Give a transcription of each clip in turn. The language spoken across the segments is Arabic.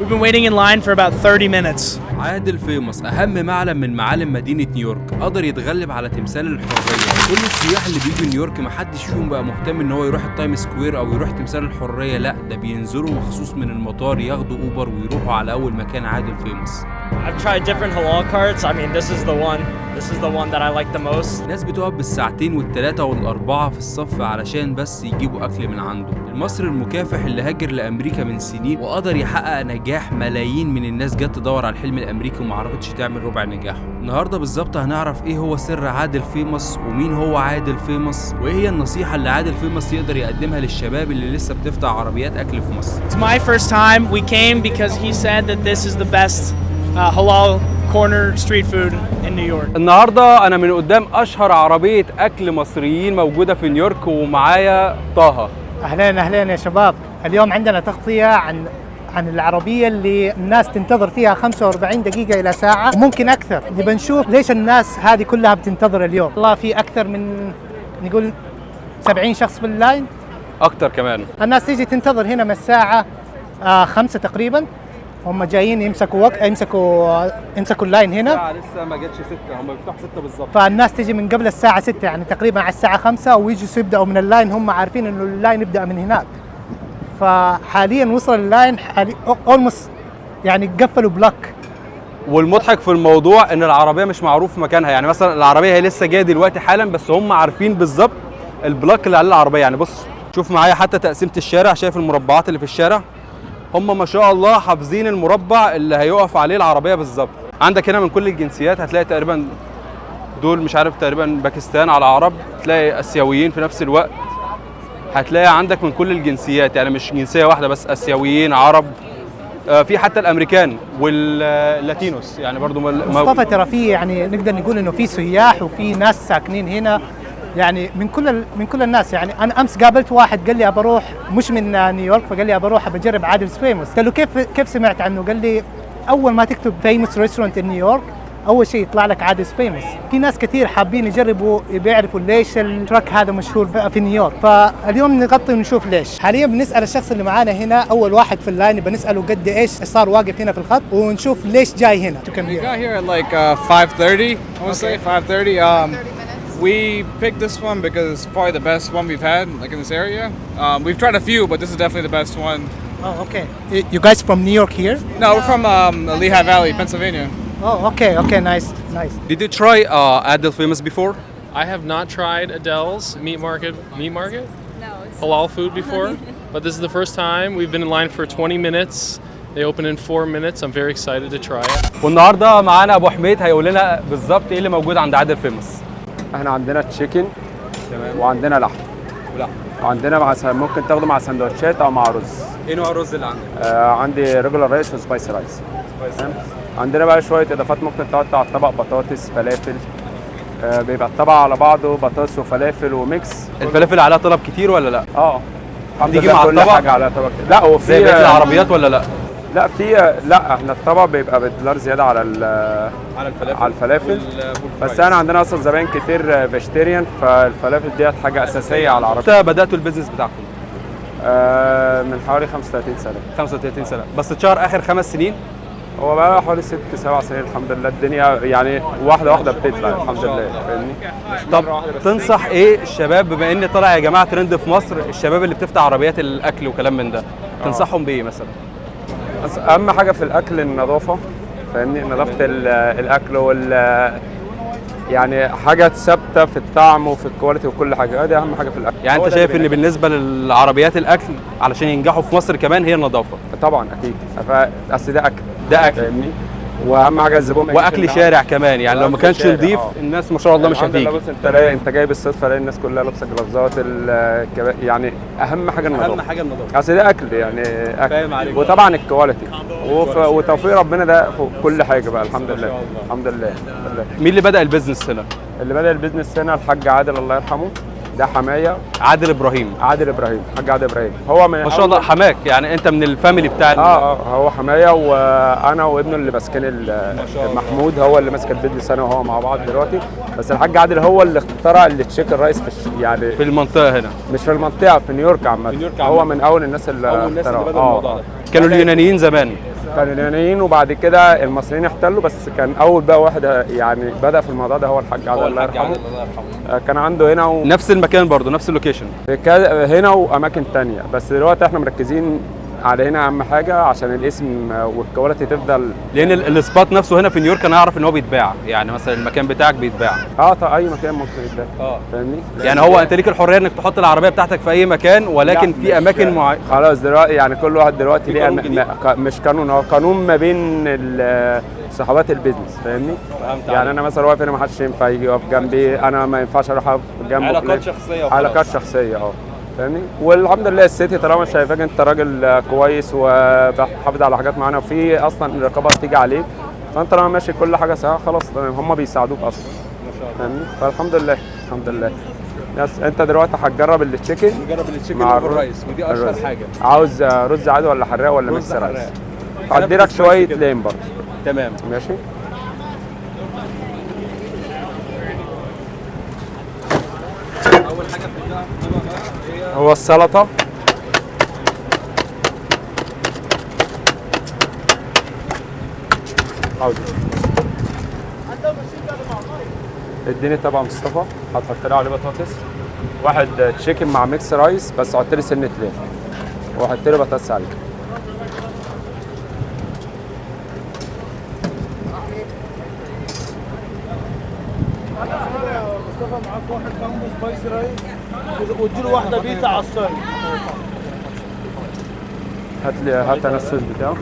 We've been waiting in line for about 30 minutes. عادل فيموس أهم معلم من معالم مدينة نيويورك، قدر يتغلب على تمثال الحرية. كل السياح اللي بيجوا نيويورك محدش فيهم بقى مهتم إن هو يروح التايم سكوير أو يروح تمثال الحرية، لأ ده بينزلوا مخصوص من المطار ياخدوا أوبر ويروحوا على أول مكان عادل فيموس. I've tried different halal carts. I mean, this is the one. This is the one that I like the most. ناس بتقف بالساعتين والثلاثة والأربعة في الصف علشان بس يجيبوا أكل من عنده. المصري المكافح اللي هاجر لأمريكا من سنين وقدر يحقق نجاح، ملايين من الناس جت تدور على الحلم الأمريكي ومعرفتش تعمل ربع نجاحه. النهاردة بالظبط هنعرف إيه هو سر عادل فيموس ومين هو عادل فيموس وإيه هي النصيحة اللي عادل فيموس يقدر يقدمها للشباب اللي لسه بتفتح عربيات أكل في مصر. It's my first time. We came because he said that this is the best halal corner street food in New York. النهارده انا من قدام اشهر عربيه اكل مصريين موجوده في نيويورك ومعايا طه. اهلين يا شباب. اليوم عندنا تغطيه عن العربيه اللي الناس تنتظر فيها 45 دقيقه الى ساعه وممكن اكثر. نبي نشوف ليش الناس هذه كلها بتنتظر اليوم. والله في اكثر من نقول 70 شخص في اللاين، اكتر كمان. الناس تيجي تنتظر هنا من الساعه 5 تقريبا. هم جايين يمسكوا اللاين هنا. لسه ما جاتش 6، هم بيفتحوا 6 بالظبط. فالناس تيجي من قبل الساعة 6، يعني تقريبا على الساعة 5 ويجوا يبدأوا من اللاين. هم عارفين إنه اللاين يبدأ من هناك. فحاليا وصل اللاين almost يعني قفلوا بلوك. والمضحك في الموضوع إن العربية مش معروف مكانها، يعني مثلا العربية هي لسه جاية دلوقتي حالا بس هم عارفين بالظبط البلوك اللي على العربية. يعني بص شوف معايا حتى تقسيمة الشارع، شايف المربعات اللي في الشارع؟ هم ما شاء الله حافظين المربع اللي هيقف عليه العربيه بالظبط. عندك هنا من كل الجنسيات، هتلاقي تقريبا دول مش عارف تقريبا باكستان على عرب، تلاقي اسيويين في نفس الوقت، هتلاقي عندك من كل الجنسيات، يعني مش جنسيه واحده بس، اسيويين عرب، في حتى الامريكان واللاتينوس يعني برضو مصطفى ترى في يعني نقدر نقول انه في سياح وفي ناس ساكنين هنا يعني من كل الناس. يعني انا امس قابلت واحد قال لي ابى اروح مش من نيويورك، فقال لي ابى اروح بجرب عادل فيموس. قال له كيف سمعت عنه؟ قال لي اول ما تكتب فيموس ريستورانت ان نيويورك اول شيء يطلع لك عادل فيموس. في ناس كثير حابين يجربوا بيعرفوا ليش التراك هذا مشهور في نيويورك، فاليوم نغطي ونشوف ليش. حاليا بنسال الشخص اللي معانا هنا اول واحد في اللاين، بنساله قد ايش صار واقف هنا في الخط ونشوف ليش جاي هنا. We got here at like 5:30. I want to say 5:30. We picked this one because it's probably the best one we've had like in this area. We've tried a few, but this is definitely the best one. Oh, okay. You guys from New York here? No, we're from Lehigh Valley, Pennsylvania. Oh, okay, nice. Did you try Adel Famous before? I have not tried Adele's meat market halal food before, but this is the first time. We've been in line for 20 minutes. They open in 4 minutes. I'm very excited to try it. والنهارده معانا ابو حميد هيقول لنا بالظبط ايه اللي موجود عند عادل فيموس. احنا عندنا تشيكن وعندنا لحم وعندنا ممكن تاخده مع سندوتشات او مع رز. ايه نوع الرز اللي عندك؟ عندي ريجولار رايس وسبايسي رايس. عندنا بقى شويه اضافات ممكن تحط على الطبق، بطاطس، فلافل. بيبقى الطبق على بعضه بطاطس وفلافل وميكس. الفلافل عليها طلب كتير ولا لا؟ بتيجي مع كل حاجه على طبق. لا وفي زي بقيه العربيات ولا لا؟ لا احنا الطبق بيبقى بدولار زياده على الفلافل. بس انا عندنا اصلا زباين كتير فيجيتيريان، فالفلافل ديت حاجه اساسيه على العربيه. انت بداتوا البيزنس بتاعكم من حوالي 35 سنه. 35 سنه بس اتشهر اخر 5 سنين. هو بقى حوالي 6-7 سنين الحمد لله. الدنيا يعني واحده بتطلع الحمد لله، فاهمني. طب تنصح ايه الشباب بما ان طلع يا جماعه ترند في مصر الشباب اللي بتفتح عربيات الاكل وكلام من ده، تنصحهم بايه مثلا؟ اهم حاجه في الاكل النظافه، فاهمني، نظافه الاكل يعني حاجه ثابته في الطعم وفي الكواليتي وكل حاجه. دي اهم حاجه في الاكل. يعني انت شايف ان بالنسبه للعربيات الاكل علشان ينجحوا في مصر كمان هي النظافه؟ طبعا اكيد، اصل ده اكل فاهمني. واهم حاجه الزبون واكل شارع كمان، يعني لو ما كانش نضيف الناس ما شاء الله مش هتيجي. بص انت جاي بالصدفه تلاقي الناس كلها لابسه جلافزات. يعني اهم حاجه النظافه. اصل ده اكل يعني اكل. وطبعا الكواليتي وتوفيق ربنا ده فوق كل حاجه بقى. الحمد لله الحمد لله. مين اللي بدا البيزنس هنا؟ اللي بدا البيزنس هنا الحاج عادل الله يرحمه، ده حمايه. عادل ابراهيم حاج عادل ابراهيم هو من ما شاء الله حماك، يعني انت من الفاميلي بتاع هو حمايه، وانا وابنه اللي ماسكين محمود هو اللي ماسك البيزنس انا وهو مع بعض دلوقتي. بس الحاج عادل هو اللي اخترع التشيكن رايس يعني في المنطقه هنا، مش في المنطقه، في نيويورك عامه. هو من اول الناس اللي بدأوا الموضوع ده. كانوا اليونانيين زمان كانوا اليونانيين وبعد كده المصريين احتلوا، بس كان اول بقى واحد يعني بدا في الموضوع ده هو الحاج عادل الله يرحمه. كان عنده هنا نفس المكان برضه، نفس اللوكيشن هنا واماكن تانية، بس دلوقتي احنا مركزين على هنا اهم حاجه عشان الاسم والكواليتي تفضل، لان السبوت نفسه هنا في نيويورك انا اعرف ان هو بيتباع، يعني مثلا المكان بتاعك بيتباع. اي مكان ممكن يتباع. فاهمني؟ يعني هو انت ليك الحريه انك تحط العربيه بتاعتك في اي مكان، ولكن في اماكن معينه. خلاص دلوقتي يعني كل واحد دلوقتي ليه مش قانون، هو قانون ما بين صحابات البيزنس. فاهمني؟ يعني انا مثلا واقف هنا ما حدش ينفع يجي يقف جنبي، انا ما ينفعش اروح اقف جنبه. علاقات شخصيه وخلاص. علاقات شخصيه فاهمني. والحمد لله السيتي طالما شايفاك انت راجل كويس وبتحافظ على حاجات معينه وفي اصلا الرقابه بتيجي عليك، فانت لما ماشي كل حاجه صح خلاص تمام، هم بيساعدوك اصلا. فاهمني؟ فالحمد لله الحمد لله. بس انت دلوقتي هتجرب التشيكن. نجرب التشيكن والرايس، ودي اشهر حاجه. عاوز رز عادي ولا حراق ولا ميكس رايس؟ هدي لك شويه ليم برضه. تمام ماشي. اول حاجه بتبدا هو السلطه. اديني طبق مصطفى، هتحط لي عليه بطاطس، واحد تشيكن مع ميكس رايس بس حط لي سنه ليم، وحط لي بطاطس عليه. مصطفى معاك واحد كامبو سبايسي رايس واديله واحده بيتا على الصاج. هات انا الصوص بتاعه.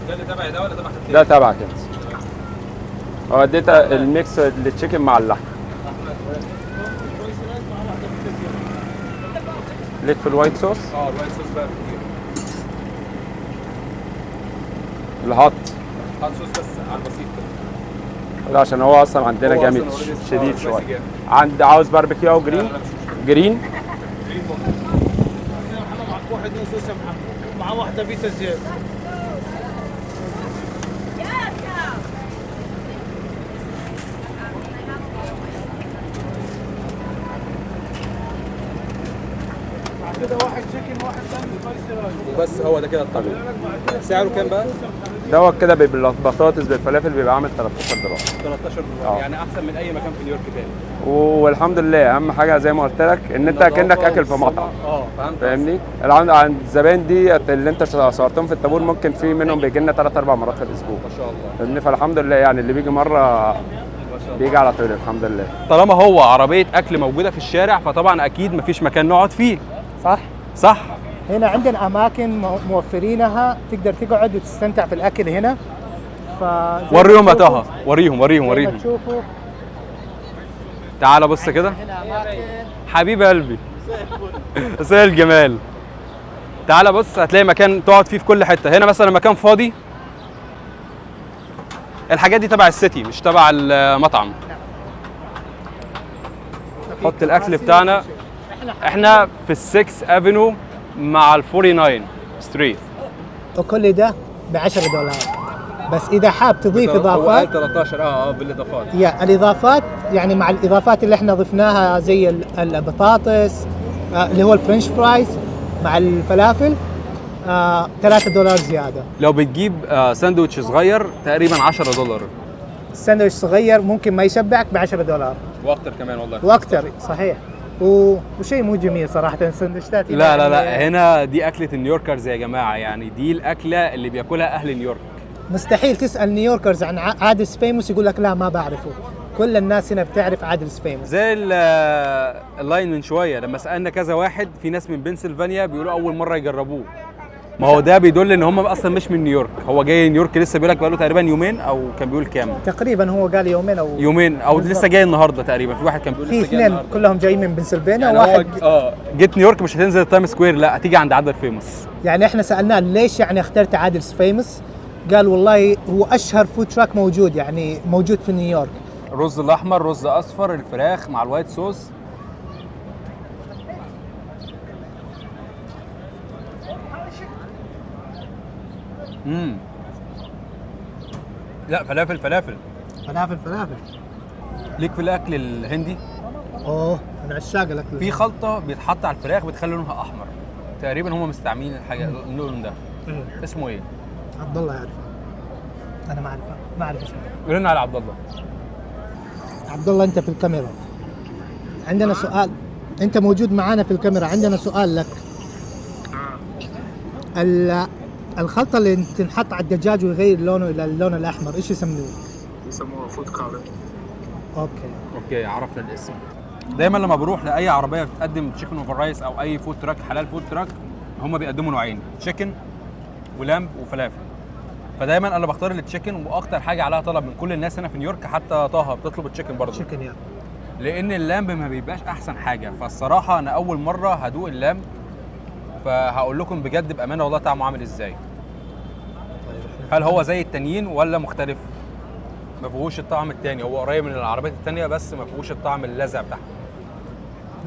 ده اللي تبعي ده ولا تبع حد؟ ده تبعك انت. هو اديت الميكس التشيكن مع اللحم. ليك في الوايت صوص؟ الوايت صوص بقى كتير. الهات صوص بس على البسيط كده. لا عشان هو اصلا عندنا جامد شديد شويه. عاوز باربيكيو او جرين؟ جرين معاك واحد صوص يا محمد، معاه واحده بيتا زياده. كده واحد تشيكن واحد ثاني سبايسي رايس. وبس هو ده كده الطبق. سعره كام بقى؟ دوت كده بالبطاطس بالفلافل بيبقى عامل $13. 13 دولار يعني احسن من اي مكان في نيويورك تاني. والحمد لله اهم حاجه زي ما قلت لك ان انت كانك اكل في مطعم. فاهمني؟ عند الزبائن دي اللي انت صورتهم في الطابور ممكن في منهم بيجي لنا 3-4 مرات في الاسبوع. ما شاء الله. فاهمني؟ فالحمد لله يعني اللي بيجي مره بيجي على طول الحمد لله. طالما هو عربيه اكل موجوده في الشارع فطبعا اكيد مفيش مكان نقعد فيه. صح. هنا عندنا اماكن موفرينها تقدر تقعد وتستمتع في الاكل هنا. وريهم يا طه، وريهم. تشوفوا تعال بص كده حبيب قلبي زي الجمال. تعال بص هتلاقي مكان تقعد فيه في كل حته. هنا مثلا مكان فاضي، الحاجات دي تبع السيتي مش تبع المطعم. حط الاكل بتاعنا. احنا في ال6 افينيو مع ال49 ستريت، وكل ده $10. بس اذا حاب تضيف اضافات 13 بالاضافات. الاضافات يعني مع الاضافات اللي احنا ضفناها زي البطاطس اللي هو الفرنش فرايز مع الفلافل $3 زياده. لو بتجيب ساندوتش صغير تقريبا $10. الساندوتش صغير ممكن ما يشبعك $10 واكتر كمان والله. واكتر صحيح. وشيء مو جميل صراحه السندوتشات. لا هنا دي اكله النيويوركرز يا جماعه، يعني دي الاكله اللي بياكلها اهل نيويورك. مستحيل تسال نيويوركرز عن عادل سفيموس يقول لك لا ما بعرفه. كل الناس هنا بتعرف عادل سفيموس. زي اللاين من شويه لما سالنا كذا واحد، في ناس من بنسلفانيا بيقولوا اول مره يجربوه. ما هو ده بيدل ان هم اصلا مش من نيويورك، هو جاي نيويورك لسه بيقول لك بقاله تقريبا يومين او كان بيقول كام؟ تقريبا هو قال يومين او لسه جاي النهارده تقريبا. في واحد كان بيقول لسه جاي النهارده. كلهم جايين من بنسلفانيا يعني واحد جيت نيويورك مش هتنزل تايم سكوير، لا هتيجي عند عادل فيموس. يعني احنا سالناه ليش يعني اخترت عادل فيموس؟ قال والله هو اشهر فود تراك موجود، يعني موجود في نيويورك. الرز الاحمر، رز اصفر، الفراخ مع الوايت صوص. لا فلافل ليك في الاكل الهندي؟ انا عشاق الاكل. في خلطه بيتحط على الفراخ بتخلي لونها احمر. تقريبا هم مستعملين الحاجه اللون ده. اسمه ايه؟ عبد الله يعرفه. انا ما اعرف اسمه. قولنا على عبد الله. عبد الله انت في الكاميرا، عندنا سؤال، انت موجود معانا في الكاميرا، عندنا سؤال لك. الخلطه اللي تنحط على الدجاج ويغير لونه الى اللون الاحمر ايش يسموه؟ يسموها فود كولر. اوكي عرفنا الاسم. دايما لما بروح لاي عربيه بتقدم تشيكن اوفر رايس او اي فود تراك حلال فود تراك، هم بيقدموا نوعين، تشيكن ولامب وفلافل. فدايما انا بختار التشيكن، واكتر حاجه عليها طلب من كل الناس هنا في نيويورك، حتى طه بتطلب التشيكن برضه. تشيكن يعني. لان اللامب ما بيبقاش احسن حاجه، فالصراحه انا اول مره هدوق اللامب، فهقول لكم بجد بامانه والله طعمه عامل ازاي. هل هو زي التانيين ولا مختلف؟ ما فيهوش الطعم التاني، هو قريب من العربيات التانيه بس ما فيهوش الطعم اللاذع بتاعها.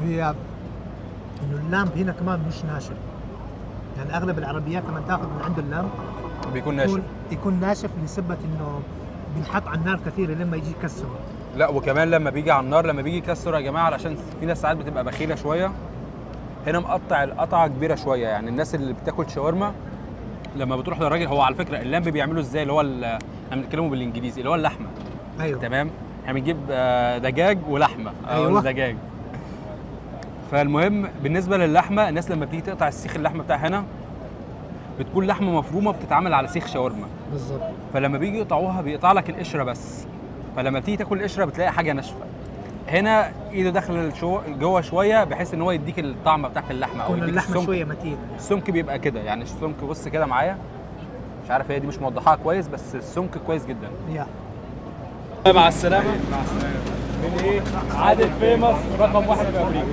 هي انه اللامب هنا كمان مش ناشف، يعني اغلب العربيات لما تاخذ من عنده اللامب بيكون ناشف، يكون ناشف لسبه انه بينحط على النار كثير لما يجي يكسره. لا وكمان لما بيجي على النار لما بيجي يكسر يا جماعه، علشان في ناس ساعات بتبقى بخيله شويه، هنا مقطع القطعه كبيره شويه. يعني الناس اللي بتاكل شاورما لما بتروح للراجل، هو على فكره اللامب بيعملوا ازاي، اللي هو احنا بنتكلموا بالانجليزي اللي هو اللحمه. ايوه تمام، احنا بنجيب دجاج ولحمه. أيوة. دجاج. فالمهم بالنسبه للحمه، الناس لما بتيجي تقطع السيخ اللحمه بتاع هنا بتكون لحمه مفرومه بتتعمل على سيخ شاورما بالظبط. فلما بيجي يقطعوها بيقطع لك القشره بس، فلما تيجي تاكل القشره بتلاقي حاجه ناشفه. هنا ايده داخله جوه شويه بحيث ان هو يديك الطعم بتاعت اللحمه او يديك اللحمه السمك. شويه متين. السمك بيبقى كده، يعني السمك بص كده معايا، مش عارف هي دي مش موضحاها كويس بس السمك كويس جدا. مع السلامه. من ايه؟ عادل فيمس رقم 1 في امريكا.